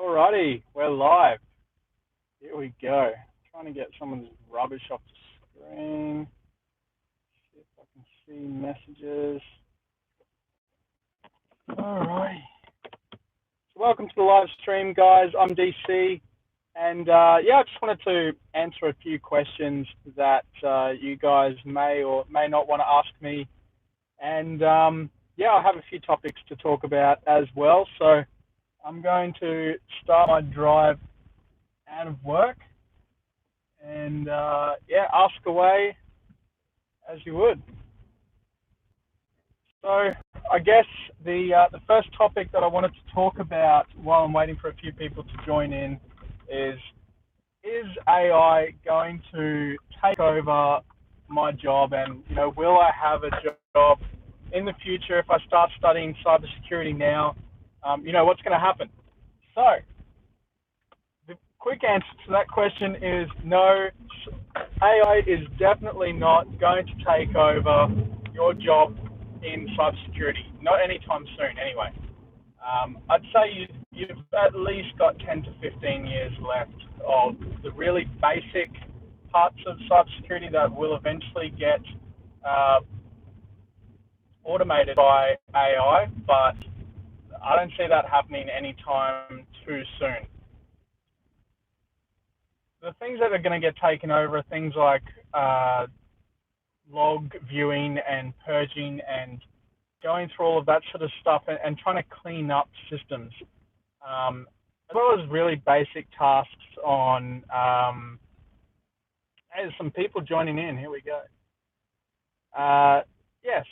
Alrighty, we're live. Here we go. Trying to get some of this rubbish off the screen. See if I can see messages. Alright. So welcome to the live stream, guys. I'm DC, and I just wanted to answer a few questions that you guys may or may not want to ask me, and I have a few topics to talk about as well. So I'm going to start my drive out of work and ask away as you would. So I guess the first topic that I wanted to talk about while I'm waiting for a few people to join in is AI going to take over my job, and will I have a job in the future if I start studying cybersecurity now? What's going to happen? So the quick answer to that question is no. AI is definitely not going to take over your job in cybersecurity, not anytime soon anyway. I'd say you've at least got 10 to 15 years left of the really basic parts of cybersecurity that will eventually get automated by AI, but I don't see that happening anytime too soon. The things that are going to get taken over are things like log viewing and purging and going through all of that sort of stuff and trying to clean up systems, as well as really basic tasks on, there's some people joining in, here we go.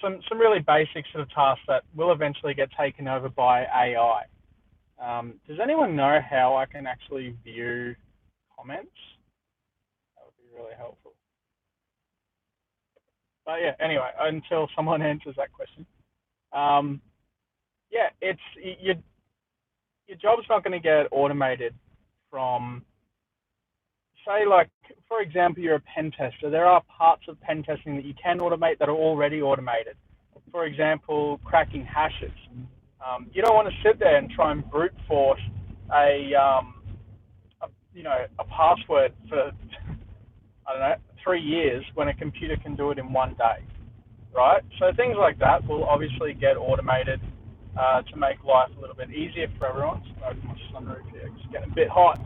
Some really basic sort of tasks that will eventually get taken over by AI. Does anyone know how I can actually view comments? That would be really helpful. But yeah, anyway, until someone answers that question. It's your job's not going to get automated from, say, like, for example, you're a pen tester. There are parts of pen testing that you can automate that are already automated. For example, cracking hashes. You don't want to sit there and try and brute force a password for, I don't know, 3 years when a computer can do it in 1 day, right? So things like that will obviously get automated to make life a little bit easier for everyone. Smoke my sunroof here, it's getting a bit hot.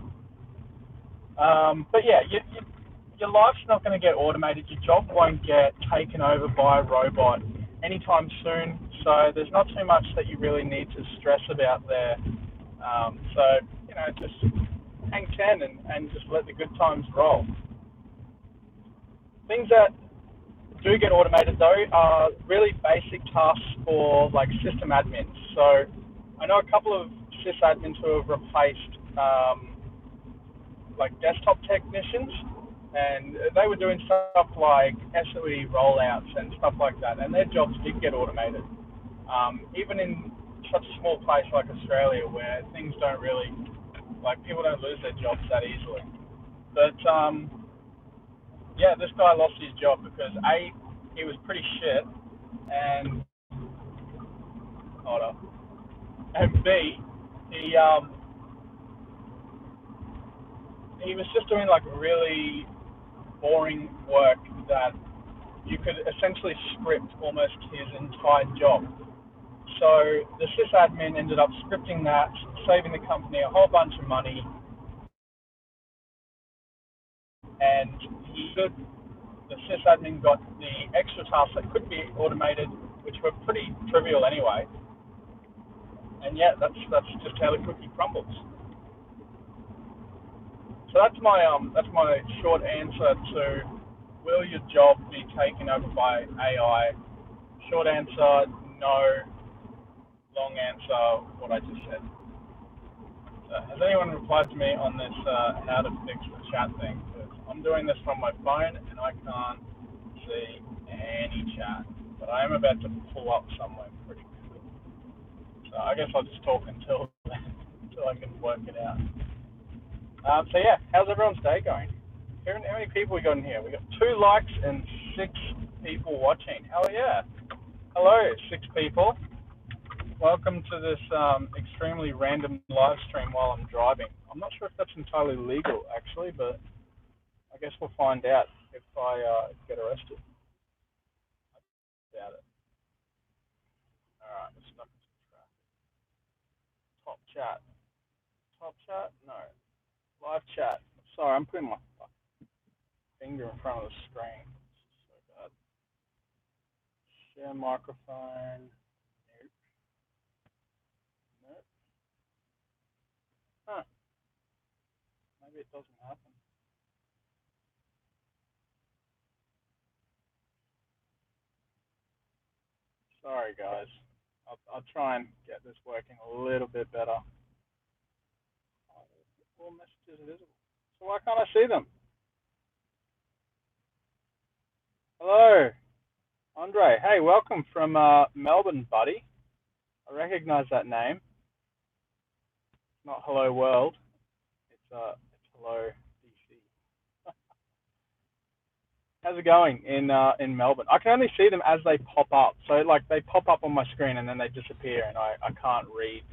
Your life's not going to get automated. Your job won't get taken over by a robot anytime soon. So there's not too much that you really need to stress about there. Just hang 10 and just let the good times roll. Things that do get automated though are really basic tasks for like system admins. So I know a couple of sysadmins who have replaced like desktop technicians, and they were doing stuff like SOE rollouts and stuff like that, and their jobs did get automated. Even in such a small place like Australia, where things don't really, like, people don't lose their jobs that easily. But this guy lost his job because A, he was pretty shit, and hold up, and B, he was just doing like really boring work that you could essentially script almost his entire job. So the sysadmin ended up scripting that, saving the company a whole bunch of money, and the sysadmin got the extra tasks that could be automated, which were pretty trivial anyway. And that's just how the cookie crumbles. So that's my short answer to will your job be taken over by AI? Short answer, no. Long answer, what I just said. So has anyone replied to me on this how to fix the chat thing? Because I'm doing this from my phone and I can't see any chat. But I am about to pull up somewhere pretty quickly. So I guess I'll just talk until I can work it out. How's everyone's day going? How many people we got in here? We got 2 likes and 6 people watching. Hell yeah. Hello, 6 people. Welcome to this extremely random live stream while I'm driving. I'm not sure if that's entirely legal, actually, but I guess we'll find out if I get arrested. I doubt it. All right, we're stuck in some traffic. Top chat. Top chat? No. Live chat. Sorry, I'm putting my finger in front of the screen. So bad. Share microphone. Nope. Nope. Huh. Maybe it doesn't happen. Sorry, guys. I'll try and get this working a little bit better. All messages are visible. So why can't I see them? Hello, Andre. Hey, welcome from Melbourne, buddy. I recognize that name. It's not Hello World. It's Hello DC. How's it going in Melbourne? I can only see them as they pop up. So like they pop up on my screen and then they disappear, and I can't read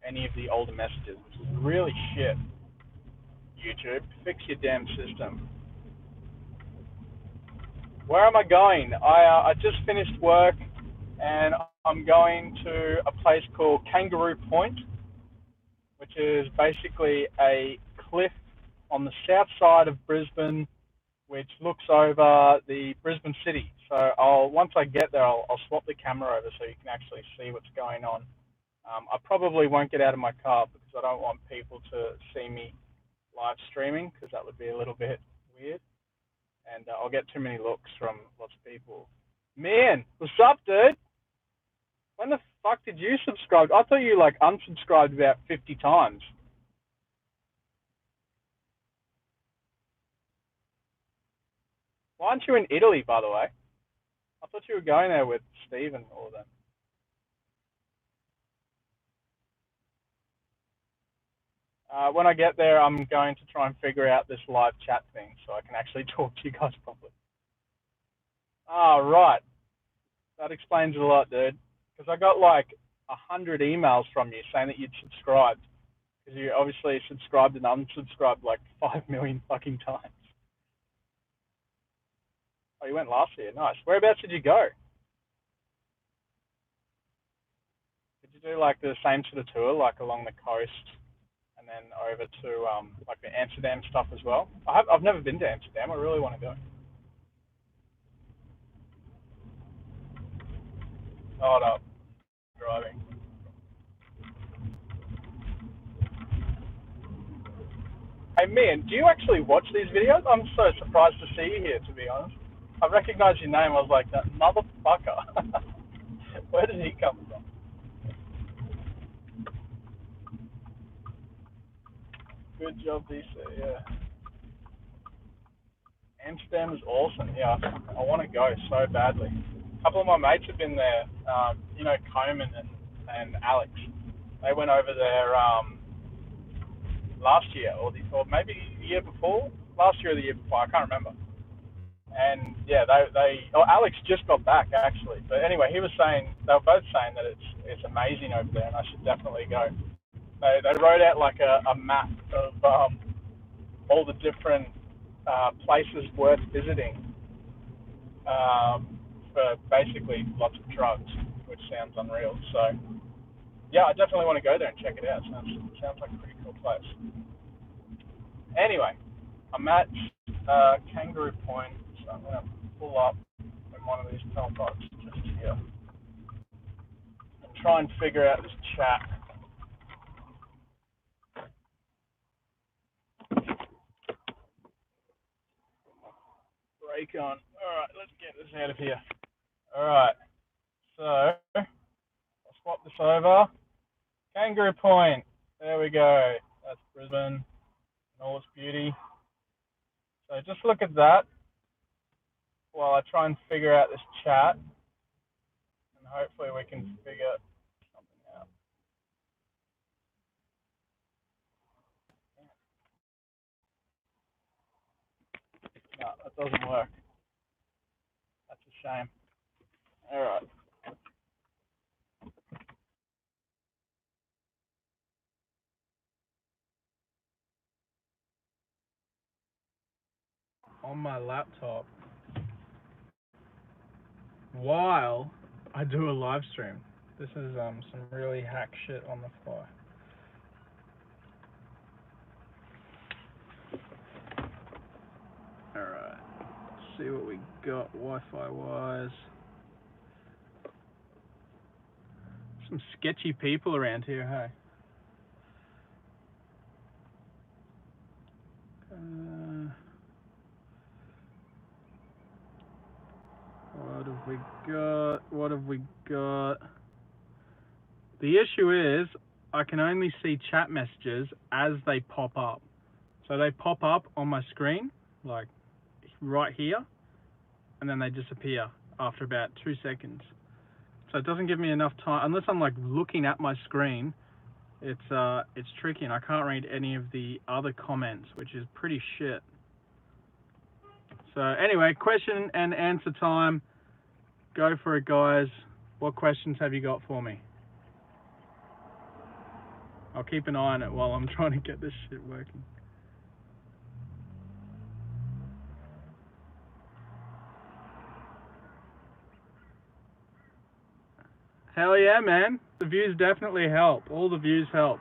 any of the older messages, which is really shit. YouTube, fix your damn system. Where am I going? I just finished work, and I'm going to a place called Kangaroo Point, which is basically a cliff on the south side of Brisbane, which looks over the Brisbane city. So once I get there, I'll swap the camera over so you can actually see what's going on. I probably won't get out of my car because I don't want people to see me live streaming, because that would be a little bit weird. And I'll get too many looks from lots of people. Man, what's up, dude? When the fuck did you subscribe? I thought you like unsubscribed about 50 times. Why aren't you in Italy, by the way? I thought you were going there with Steve and all of them. When I get there, I'm going to try and figure out this live chat thing so I can actually talk to you guys properly. Ah, right. That explains a lot, dude. Because I got like 100 emails from you saying that you'd subscribed. Because you obviously subscribed and unsubscribed like 5 million fucking times. Oh, you went last year. Nice. Whereabouts did you go? Did you do like the same sort of tour, like along the coast, and then over to like the Amsterdam stuff as well? I've never been to Amsterdam. I really want to go. Hold up, driving. Hey man, do you actually watch these videos? I'm so surprised to see you here, to be honest. I recognized your name. I was like, that motherfucker. Where did he come from? Good job, DC. Yeah. Amsterdam is awesome. Yeah, I want to go so badly. A couple of my mates have been there. Coleman and Alex. They went over there last year, or maybe the year before. Last year or the year before, I can't remember. And yeah, Alex just got back actually. But anyway, they were both saying that it's amazing over there, and I should definitely go. They wrote out like a map of all the different places worth visiting for basically lots of drugs, which sounds unreal. So yeah, I definitely want to go there and check it out. Sounds like a pretty cool place. Anyway, I'm at Kangaroo Point, so I'm gonna pull up in one of these telepods just here and try and figure out this chat. Break on. All right, let's get this out of here. All right, so I'll swap this over. Kangaroo Point. There we go. That's Brisbane and all its beauty. So just look at that while I try and figure out this chat, and hopefully we can figure something out. No, that doesn't work. That's a shame. All right. on my laptop while I do a live stream. This is some really hack shit on the fly. Alright, let's see what we got Wi-Fi wise. Some sketchy people around here, hey? What have we got? What have we got? The issue is I can only see chat messages as they pop up. So they pop up on my screen, like right here, and then they disappear after about 2 seconds. So it doesn't give me enough time, unless I'm like looking at my screen. It's tricky, and I can't read any of the other comments, which is pretty shit. So anyway, question and answer time. Go for it, guys. What questions have you got for me? I'll keep an eye on it while I'm trying to get this shit working. Hell yeah, man. The views definitely help. All the views help.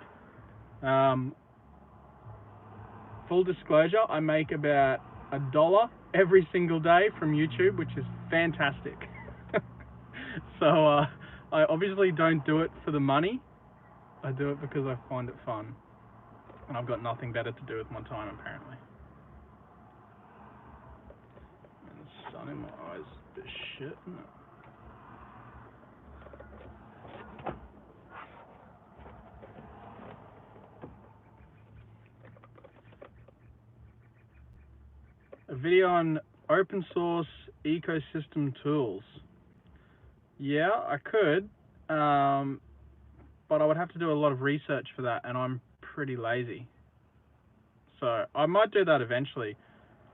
Full disclosure, I make about $1 every single day from YouTube, which is fantastic. So I obviously don't do it for the money. I do it because I find it fun. And I've got nothing better to do with my time, apparently. And the sun in my eyes is a bit shit, isn't it? A video on open source ecosystem tools. Yeah, I could, but I would have to do a lot of research for that, and I'm pretty lazy. So I might do that eventually.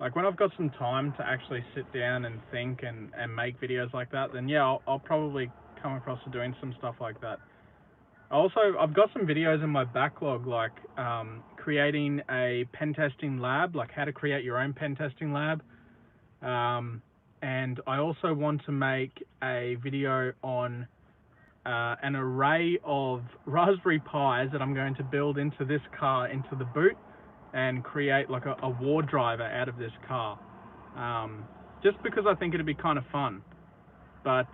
Like when I've got some time to actually sit down and think and make videos like that, then yeah, I'll probably come across to doing some stuff like that. I've got some videos in my backlog, like creating a pen testing lab, like how to create your own pen testing lab. And I also want to make a video on an array of Raspberry Pis that I'm going to build into this car, into the boot, and create like a war driver out of this car. Just because I think it'd be kind of fun. But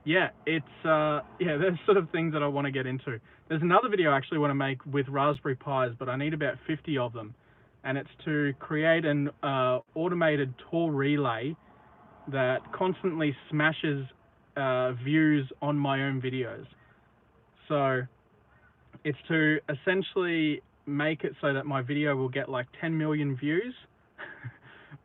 yeah, there's sort of things that I want to get into. There's another video I actually want to make with Raspberry Pis, but I need about 50 of them. And it's to create an automated Tor relay that constantly smashes views on my own videos. So it's to essentially make it so that my video will get like 10 million views.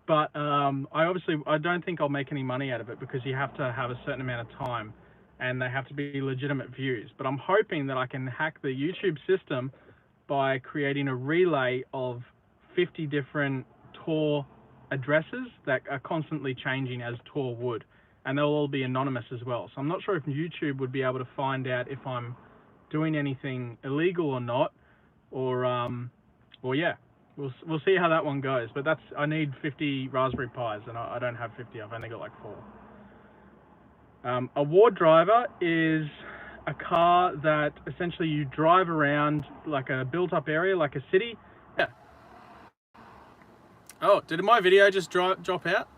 But I don't think I'll make any money out of it, because you have to have a certain amount of time and they have to be legitimate views. But I'm hoping that I can hack the YouTube system by creating a relay of 50 different Tor addresses that are constantly changing as Tor would, and they'll all be anonymous as well. So I'm not sure if YouTube would be able to find out if I'm doing anything illegal or not, or yeah. We'll see how that one goes, but I need 50 Raspberry Pis, and I don't have 50. I've only got like 4. A war driver is a car that essentially you drive around like a built-up area, like a city. Yeah. Oh, did my video just drop out?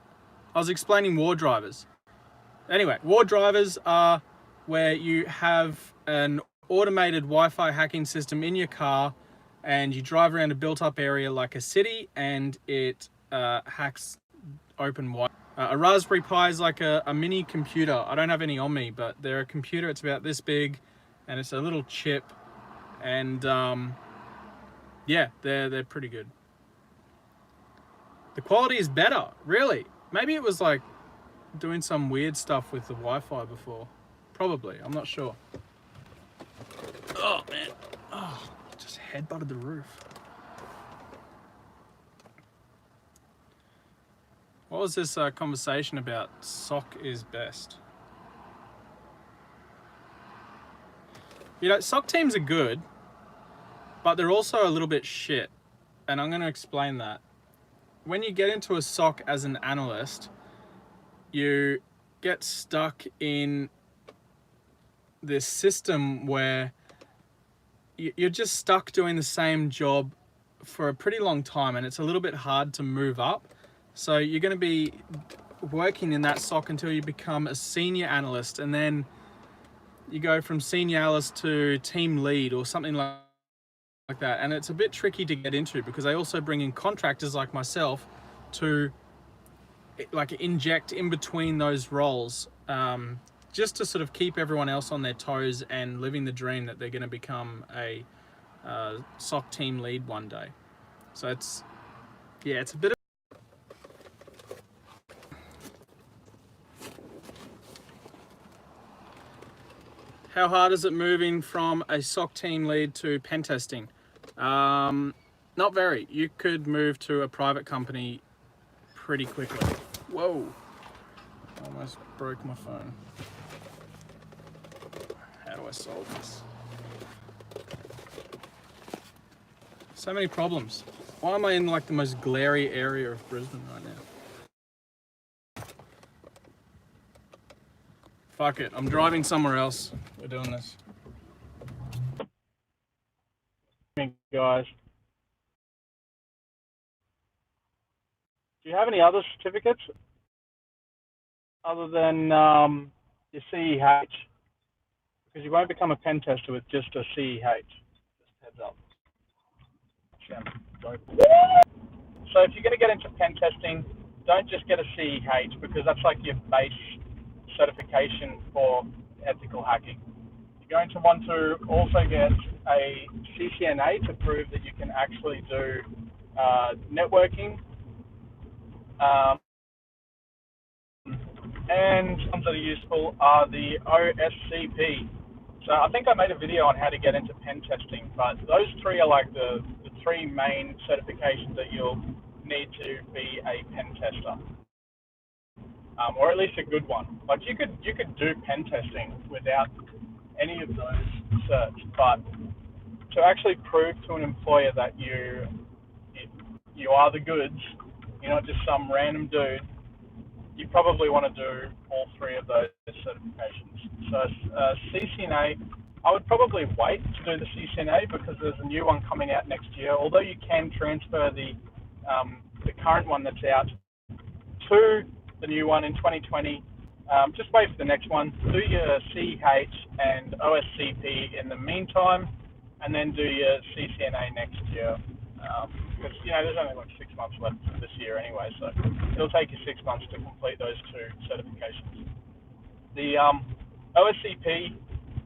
I was explaining war drivers. Anyway, war drivers are where you have an automated Wi-Fi hacking system in your car, and you drive around a built-up area like a city, and it hacks open Wi-Fi. A Raspberry Pi is like a mini computer. I don't have any on me, but they're a computer. It's about this big, and it's a little chip, and yeah, they're pretty good. The quality is better, really. Maybe it was like doing some weird stuff with the Wi-Fi before. Probably, I'm not sure. Oh man, oh. Headbutted the roof. What was this conversation about? SOC is best. You know, SOC teams are good, but they're also a little bit shit, and I'm going to explain that. when you get into a SOC as an analyst, you get stuck in this system where you're just stuck doing the same job for a pretty long time, and it's a little bit hard to move up. So you're going to be working in that SOC until you become a senior analyst, and then you go from senior analyst to team lead or something like that. And it's a bit tricky to get into because they also bring in contractors like myself to like inject in between those roles, just to sort of keep everyone else on their toes and living the dream that they're going to become a SOC team lead one day. So it's a bit of. How hard is it moving from a SOC team lead to pen testing? Not very. You could move to a private company pretty quickly. Whoa! Almost broke my phone. How do I solve this? So many problems. Why am I in like the most glary area of Brisbane right now? Fuck it, I'm driving somewhere else. We're doing this. Guys, do you have any other certificates other than your CEH? Because you won't become a pen tester with just a CEH. Just heads up. So if you're going to get into pen testing, don't just get a CEH because that's like your base certification for ethical hacking. You're going to want to also get a CCNA to prove that you can actually do networking. And ones that are useful are the OSCP. So I think I made a video on how to get into pen testing, but those three are like the three main certifications that you'll need to be a pen tester, or at least a good one. Like you could do pen testing without any of those certs, but to actually prove to an employer that you are the goods, you're not just some random dude, you probably want to do all three of those certifications. So CCNA, I would probably wait to do the CCNA because there's a new one coming out next year. Although you can transfer the current one that's out to the new one in 2020, just wait for the next one. Do your CH and OSCP in the meantime, and then do your CCNA next year. Because there's only like 6 months left this year anyway, so it'll take you 6 months to complete those two certifications. The OSCP,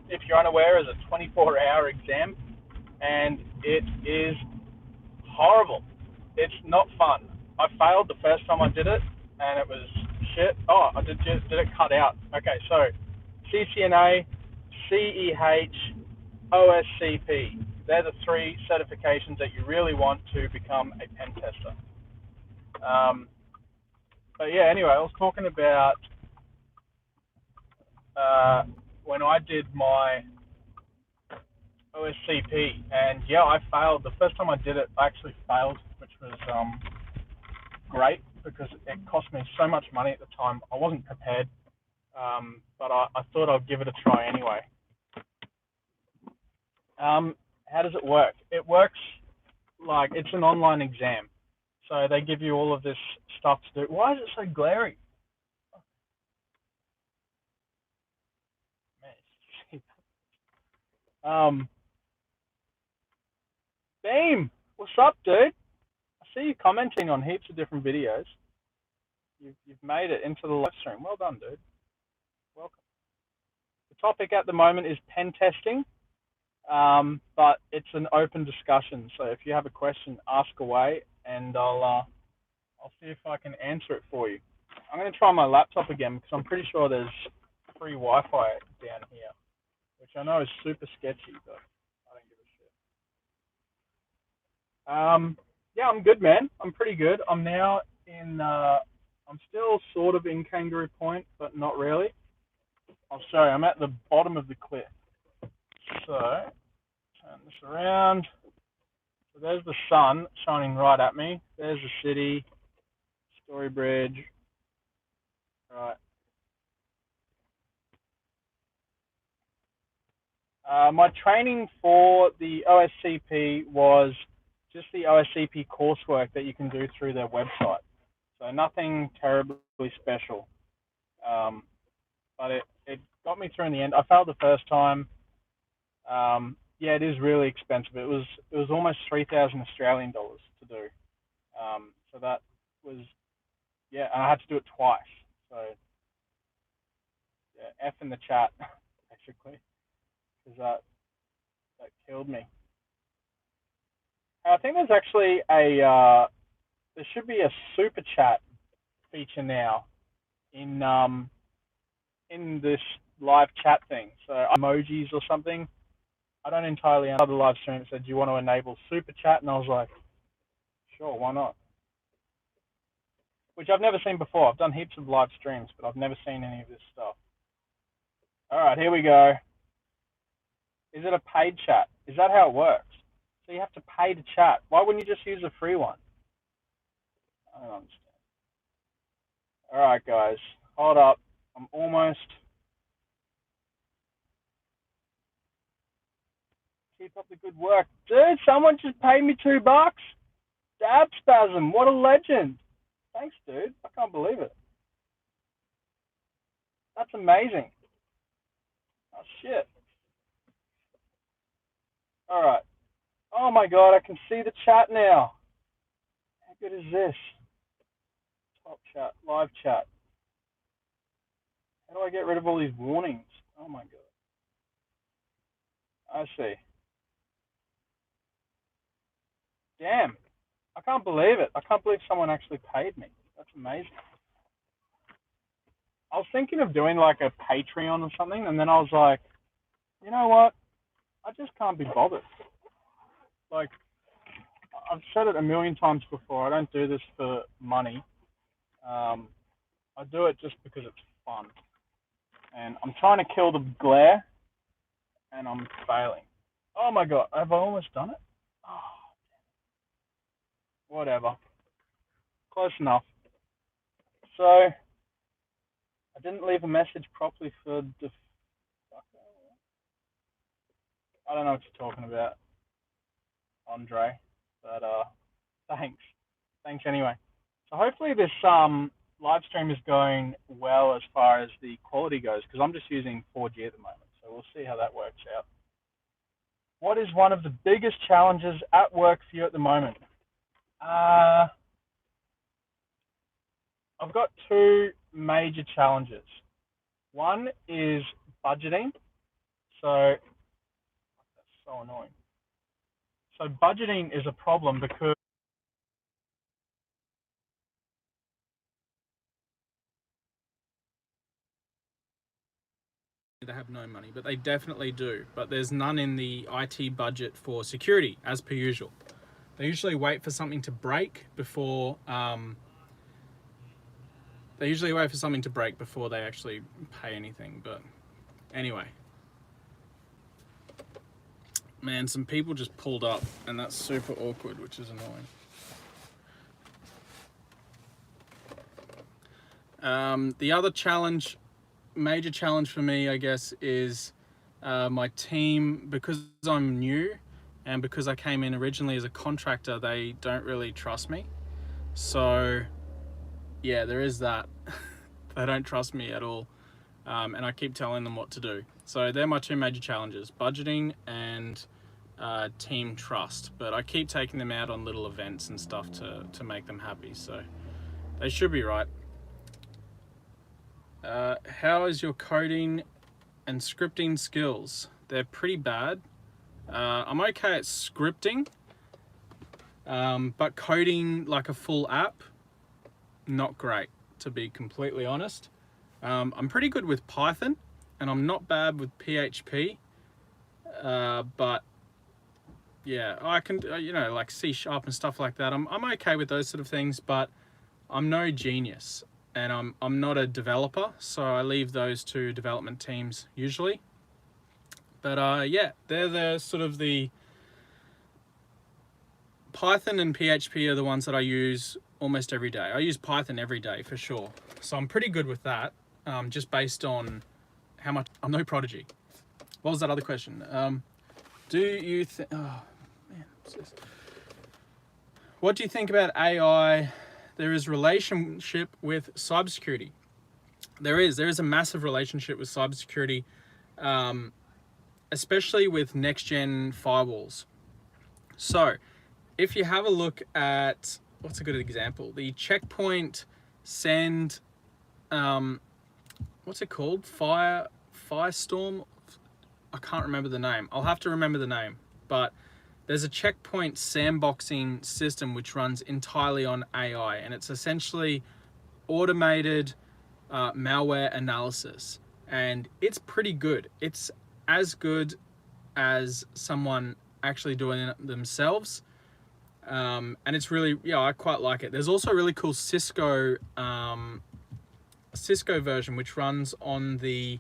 if you're unaware, is a 24-hour exam, and it is horrible. It's not fun. I failed the first time I did it, and it was shit. Oh, did it cut out? Okay, so CCNA, CEH, OSCP. They're the three certifications that you really want to become a pen tester. But yeah, anyway, I was talking about when I did my OSCP, and yeah, I failed. The first time I did it, I actually failed, which was great because it cost me so much money at the time. I wasn't prepared, but I thought I'd give it a try anyway. How does it work? It works like it's an online exam. So they give you all of this stuff to do. Why is it so glary? Man, Beam, what's up, dude? I see you commenting on heaps of different videos. You've made it into the live stream. Well done, dude. Welcome. The topic at the moment is pen testing, but it's an open discussion. So if you have a question, ask away, and I'll see if I can answer it for you. I'm going to try my laptop again because I'm pretty sure there's free Wi-Fi down here, which I know is super sketchy, but I don't give a shit. Yeah, I'm good, man. I'm pretty good. I'm now in. I'm still sort of in Kangaroo Point, but not really. Oh, sorry, I'm at the bottom of the cliff. So turn this around. So there's the sun shining right at me. There's the city. Story Bridge. Right. My training for the OSCP was just the OSCP coursework that you can do through their website. So nothing terribly special. But it got me through in the end. I failed the first time. Yeah, it is really expensive. It was almost 3,000 Australian dollars to do. So that was, yeah, and I had to do it twice. So yeah, F in the chat basically, because that killed me. I think there's actually there should be a super chat feature now in this live chat thing. So emojis or something. I don't entirely understand. The live stream said, "Do you want to enable super chat?" And I was like, "Sure, why not?" Which I've never seen before. I've done heaps of live streams, but I've never seen any of this stuff. All right, here we go. Is it a paid chat? Is that how it works? So you have to pay to chat. Why wouldn't you just use a free one? I don't understand. All right, guys, hold up. I'm almost. Keep up the good work, dude. Someone just paid me $2. Dab Spasm, what a legend. Thanks, dude. I can't believe it. That's amazing. Oh shit. All right. Oh my god, I can see the chat now. How good is this? Top chat, live chat. How do I get rid of all these warnings? Oh my god. I see. Damn. I can't believe it. I can't believe someone actually paid me. That's amazing. I was thinking of doing like a Patreon or something, and then I was like, you know what? I just can't be bothered. Like, I've said it a million times before. I don't do this for money. I do it just because it's fun. And I'm trying to kill the glare, and I'm failing. Oh my god, have I almost done it? Oh, whatever. Close enough. So, I didn't leave a message properly for the. I don't know what you're talking about, Andre. But thanks. Thanks anyway. So hopefully this live stream is going well as far as the quality goes, because I'm just using 4G at the moment. So we'll see how that works out. What is one of the biggest challenges at work for you at the moment? I've got two major challenges. One is budgeting. So that's so annoying. So budgeting is a problem because they have no money, but they definitely do. But there's none in the IT budget for security, as per usual. They usually wait for something to break before they actually pay anything. But anyway, man, some people just pulled up, and that's super awkward, which is annoying. The other challenge, major challenge for me, I guess, is my team. Because I'm new and because I came in originally as a contractor, they don't really trust me. So yeah, there is that. They don't trust me at all, and I keep telling them what to do. So they're my two major challenges: budgeting and team trust. But I keep taking them out on little events and stuff to make them happy. So they should be right. How is your coding and scripting skills? They're pretty bad. I'm okay at scripting, but coding like a full app, not great, to be completely honest. I'm pretty good with Python, and I'm not bad with PHP, but yeah, I can, like C# and stuff like that. I'm okay with those sort of things, but I'm no genius, and I'm not a developer, so I leave those to development teams usually. But yeah, they're the sort of the Python and PHP are the ones that I use almost every day. I use Python every day for sure. So I'm pretty good with that, just based on how much. I'm no prodigy. What was that other question? Do you think... Oh, man, what's this? What do you think about AI? There is relationship with cybersecurity. There is a massive relationship with cybersecurity, especially with next-gen firewalls. So if you have a look at, what's a good example? The checkpoint send, what's it called? Firestorm? I can't remember the name. I'll have to remember the name. But there's a checkpoint sandboxing system which runs entirely on AI, and it's essentially automated malware analysis, and it's pretty good. It's as good as someone actually doing it themselves, and it's really, yeah, I quite like it. There's also a really cool Cisco version which runs on the,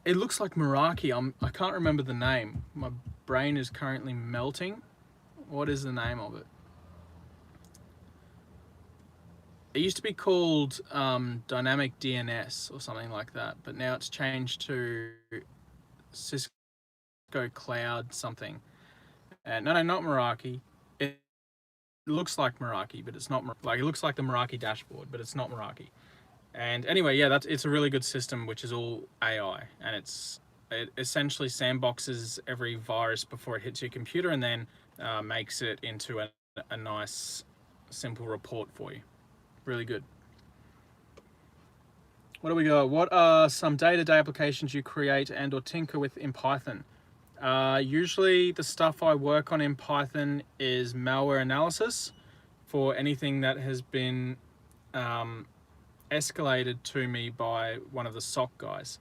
it looks like Meraki. I can't remember the name. My brain is currently melting. What is the name of it? It used to be called Dynamic DNS or something like that, but now it's changed to Cisco Cloud something. No, not Meraki. It looks like Meraki, but it's not. Like, it looks like the Meraki dashboard, but it's not Meraki. And anyway, yeah, it's a really good system, which is all AI, and it essentially sandboxes every virus before it hits your computer, and then makes it into a nice, simple report for you. Really good. What do we got? What are some day-to-day applications you create and or tinker with in Python? Usually the stuff I work on in Python is malware analysis for anything that has been escalated to me by one of the SOC guys.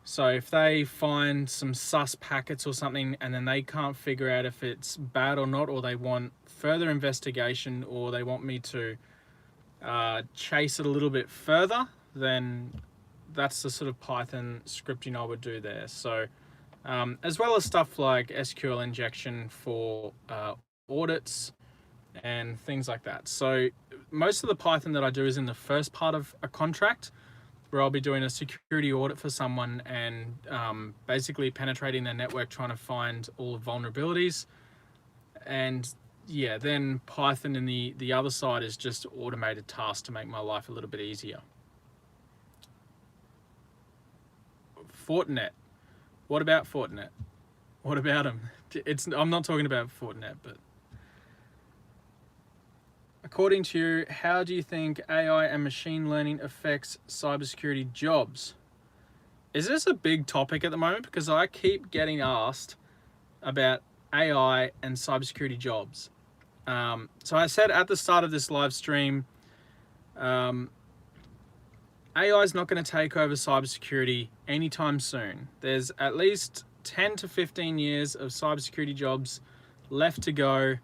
So if they find some sus packets or something and then they can't figure out if it's bad or not, or they want further investigation, or they want me to chase it a little bit further, then that's the sort of Python scripting I would do there. So as well as stuff like SQL injection for audits and things like that. So most of the Python that I do is in the first part of a contract, where I'll be doing a security audit for someone and basically penetrating their network, trying to find all the vulnerabilities. And yeah, then Python in the other side is just automated tasks to make my life a little bit easier. Fortinet. What about Fortinet? What about them? I'm not talking about Fortinet, but according to you, how do you think AI and machine learning affects cybersecurity jobs? Is this a big topic at the moment? Because I keep getting asked about AI and cybersecurity jobs. So I said at the start of this live stream, AI is not going to take over cybersecurity anytime soon. There's at least 10 to 15 years of cybersecurity jobs left to go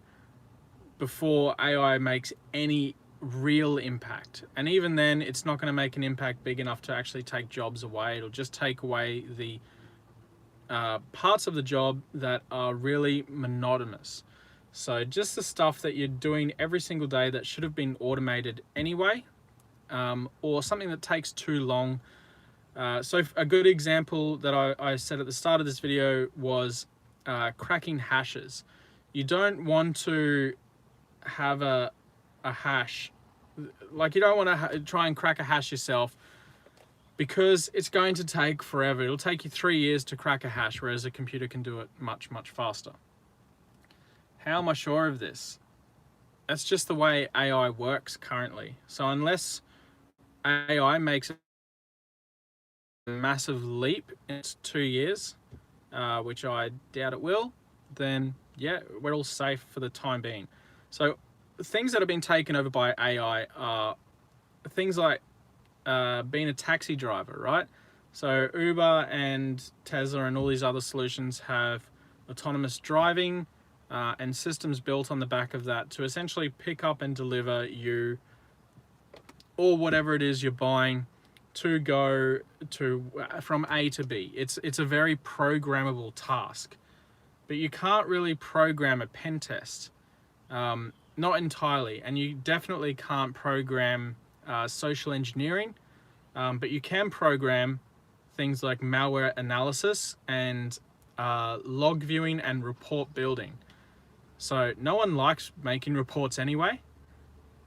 before AI makes any real impact. And even then, it's not going to make an impact big enough to actually take jobs away. It'll just take away the parts of the job that are really monotonous. So just the stuff that you're doing every single day that should have been automated anyway, or something that takes too long. So a good example that I said at the start of this video was cracking hashes. You don't want to have a hash, like you don't want to try and crack a hash yourself, because it's going to take forever. It'll take you 3 years to crack a hash, whereas a computer can do it much, much faster. How am I sure of this? That's just the way AI works currently. So unless AI makes a massive leap in 2 years, which I doubt it will, then yeah, we're all safe for the time being. So things that have been taken over by AI are things like being a taxi driver, right? So Uber and Tesla and all these other solutions have autonomous driving and systems built on the back of that to essentially pick up and deliver you or whatever it is you're buying to go to from A to B. It's a very programmable task. but you can't really program a pen test. Not entirely, and you definitely can't program social engineering, but you can program things like malware analysis and log viewing and report building. So no one likes making reports anyway.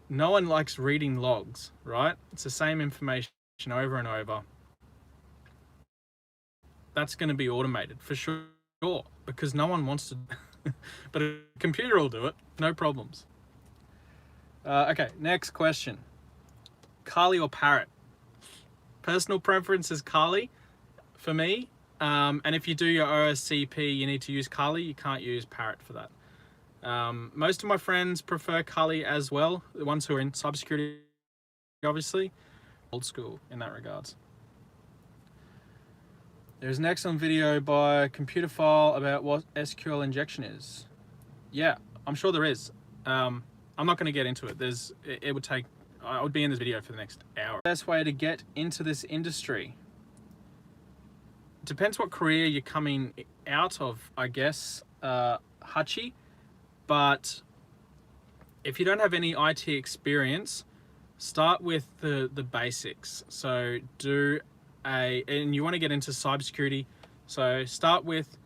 No one likes reading logs, right? It's the same information over and over. That's going to be automated for sure, because no one wants to. But a computer will do it, no problems. Okay, next question. Kali or Parrot? Personal preference is Kali for me. And if you do your OSCP, you need to use Kali. You can't use Parrot for that. Most of my friends prefer Kali as well. The ones who are in cybersecurity, obviously. Old school in that regards. There's an excellent video by Computer File about what SQL injection is. Yeah, I'm sure there is. I'm not going to get into it. It would take, I would be in this video for the next hour. Best way to get into this industry. Depends what career you're coming out of, I guess, Hachi. But if you don't have any IT experience, start with the basics. So and you want to get into cybersecurity, so start with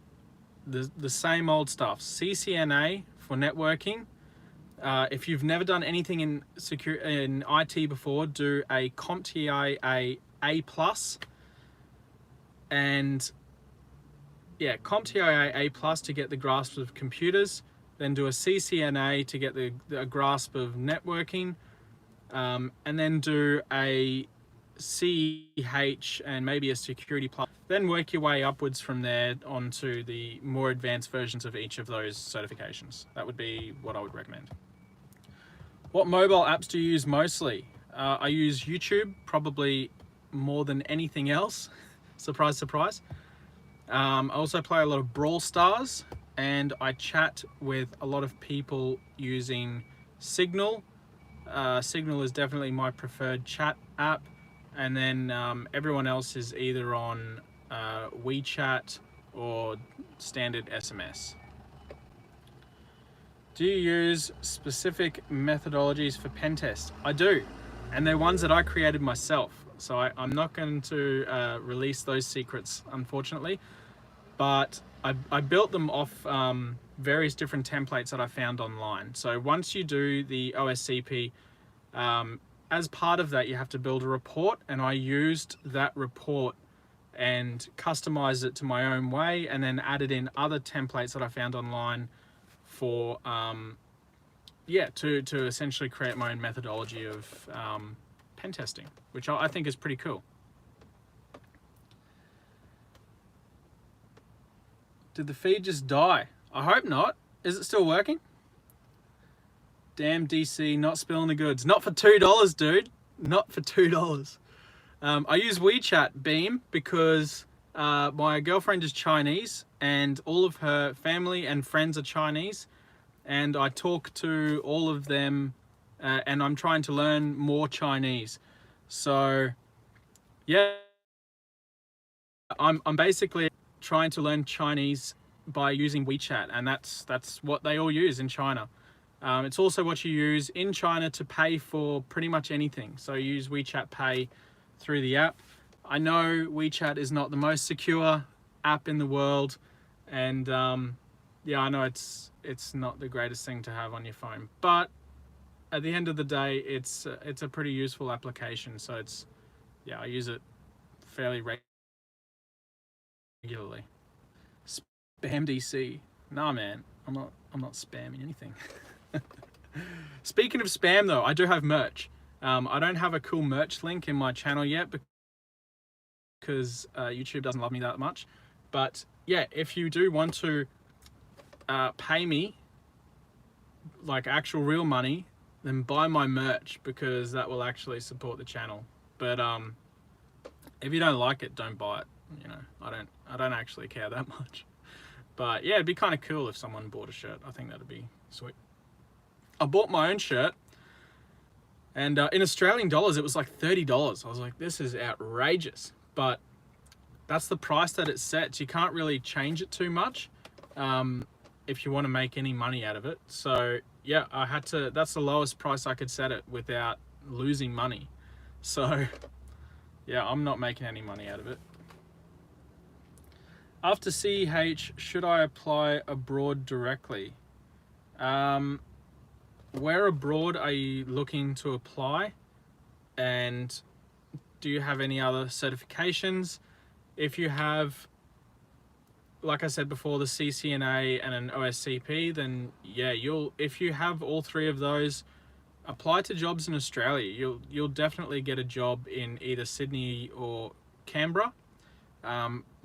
the same old stuff. CCNA for networking. If you've never done anything in IT before, do a CompTIA A+, and yeah, CompTIA A+ to get the grasp of computers. Then do a CCNA to get the grasp of networking, and then do a CH and maybe a security plus. Then work your way upwards from there onto the more advanced versions of each of those certifications. That would be what I would recommend. What mobile apps do you use mostly? I use YouTube probably more than anything else. Surprise, surprise. I also play a lot of Brawl Stars, and I chat with a lot of people using Signal. Signal is definitely my preferred chat app, and then everyone else is either on WeChat or standard SMS. Do you use specific methodologies for pen tests? I do, and they're ones that I created myself. So I'm not going to release those secrets, unfortunately, but I built them off various different templates that I found online. So once you do the OSCP, as part of that, you have to build a report, and I used that report and customized it to my own way, and then added in other templates that I found online for to essentially create my own methodology of pen testing, which I think is pretty cool. Did the feed just die? I hope not. Is it still working? Damn DC, not spilling the goods. Not for $2, dude. Not for $2. I use WeChat Beam because my girlfriend is Chinese and all of her family and friends are Chinese, and I talk to all of them and I'm trying to learn more Chinese. So yeah, I'm basically trying to learn Chinese by using WeChat, and that's what they all use in China. It's also what you use in China to pay for pretty much anything. So you use WeChat Pay through the app. I know WeChat is not the most secure app in the world, and yeah, I know it's not the greatest thing to have on your phone, but at the end of the day, it's a pretty useful application. So yeah, I use it fairly regularly. Spam DC. Nah, man, I'm not spamming anything. Speaking of spam though, I do have merch. I don't have a cool merch link in my channel yet because YouTube doesn't love me that much. But yeah, if you do want to pay me like actual real money, then buy my merch, because that will actually support the channel. But if you don't like it, don't buy it. You know, I don't actually care that much. But yeah, it'd be kind of cool if someone bought a shirt. I think that'd be sweet. I bought my own shirt, and in Australian dollars, it was like $30. I was like, this is outrageous. But that's the price that it sets. You can't really change it too much. if you want to make any money out of it. So yeah, I had to, that's the lowest price I could set it without losing money. So yeah, I'm not making any money out of it. After CEH, should I apply abroad directly? Where abroad are you looking to apply? And do you have any other certifications? If you have, like I said before, the CCNA and an OSCP, then yeah, if you have all three of those, apply to jobs in Australia. You'll definitely get a job in either Sydney or Canberra.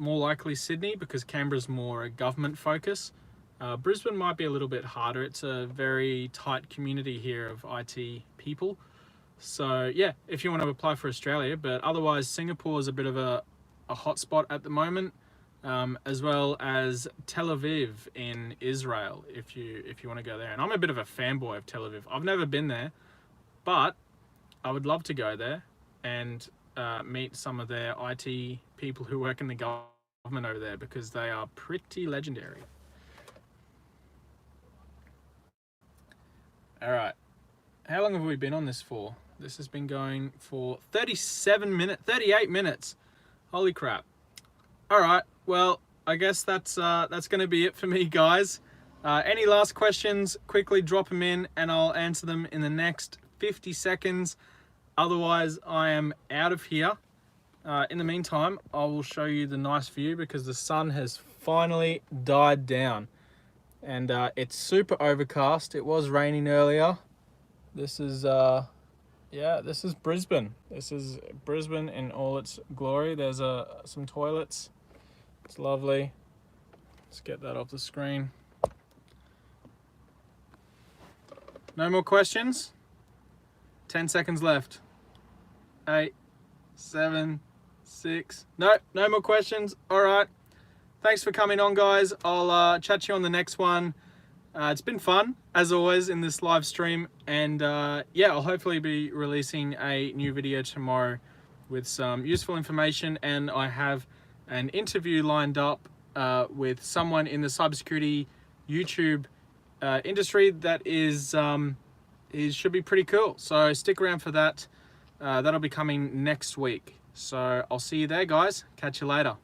More likely Sydney, because Canberra's more a government focus. Brisbane might be a little bit harder. It's a very tight community here of IT people. So yeah, if you want to apply for Australia, but otherwise Singapore is a bit of a hotspot at the moment, as well as Tel Aviv in Israel, if you want to go there. And I'm a bit of a fanboy of Tel Aviv. I've never been there, but I would love to go there and meet some of their IT people who work in the government over there, because they are pretty legendary. All right, how long have we been on this for? This has been going for 38 minutes. Holy crap. All right, well, I guess that's going to be it for me, guys. Any last questions, quickly drop them in and I'll answer them in the next 50 seconds. Otherwise, I am out of here. In the meantime, I will show you the nice view, because the sun has finally died down. And it's super overcast. It was raining earlier. This is yeah, this is Brisbane. This is Brisbane in all its glory. There's some toilets. It's lovely. Let's get that off the screen. No more questions? 10 seconds left. 8, 7, 6. No more questions. All right. Thanks for coming on, guys. I'll chat to you on the next one. It's been fun, as always, in this live stream. And yeah, I'll hopefully be releasing a new video tomorrow with some useful information. And I have an interview lined up with someone in the cybersecurity YouTube industry that should be pretty cool. So stick around for that. That'll be coming next week. So I'll see you there, guys. Catch you later.